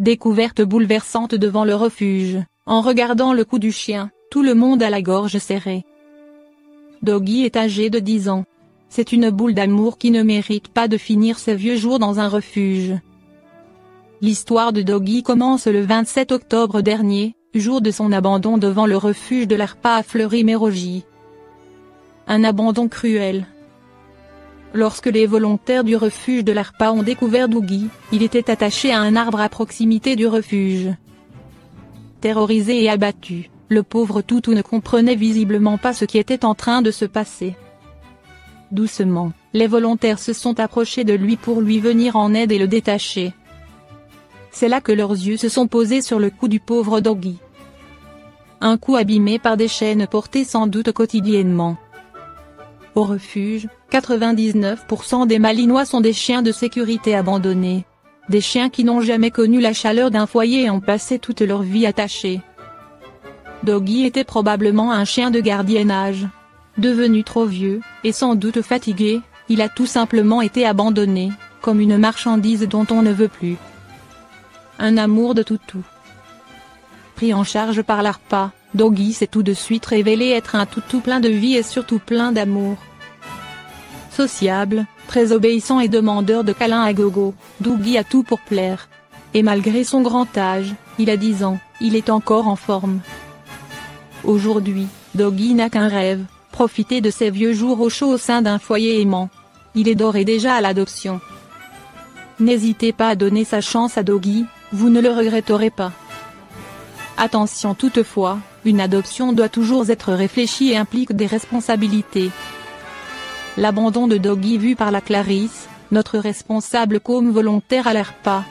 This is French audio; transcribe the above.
Découverte bouleversante devant le refuge, en regardant le cou du chien, tout le monde a la gorge serrée. Doggy est âgé de 10 ans. C'est une boule d'amour qui ne mérite pas de finir ses vieux jours dans un refuge. L'histoire de Doggy commence le 27 octobre dernier, jour de son abandon devant le refuge de l'ARPA à Fleury-Mérogis. Un abandon cruel. Lorsque les volontaires du refuge de l'ARPA ont découvert Doggy, il était attaché à un arbre à proximité du refuge. Terrorisé et abattu, le pauvre toutou ne comprenait visiblement pas ce qui était en train de se passer. Doucement, les volontaires se sont approchés de lui pour lui venir en aide et le détacher. C'est là que leurs yeux se sont posés sur le cou du pauvre Doggy. Un cou abîmé par des chaînes portées sans doute quotidiennement. Au refuge, 99% des Malinois sont des chiens de sécurité abandonnés. Des chiens qui n'ont jamais connu la chaleur d'un foyer et ont passé toute leur vie attachés. Doggy était probablement un chien de gardiennage. Devenu trop vieux, et sans doute fatigué, il a tout simplement été abandonné, comme une marchandise dont on ne veut plus. Un amour de toutou. Pris en charge par l'ARPA, Doggy s'est tout de suite révélé être un toutou plein de vie et surtout plein d'amour. Sociable, très obéissant et demandeur de câlins à gogo, Doggy a tout pour plaire. Et malgré son grand âge, il a 10 ans, il est encore en forme. Aujourd'hui, Doggy n'a qu'un rêve, profiter de ses vieux jours au chaud au sein d'un foyer aimant. Il est d'ores et déjà à l'adoption. N'hésitez pas à donner sa chance à Doggy, vous ne le regretterez pas. Attention toutefois, une adoption doit toujours être réfléchie et implique des responsabilités. L'abandon de Doggy vu par la Clarisse, notre responsable comme volontaire à l'ARPA.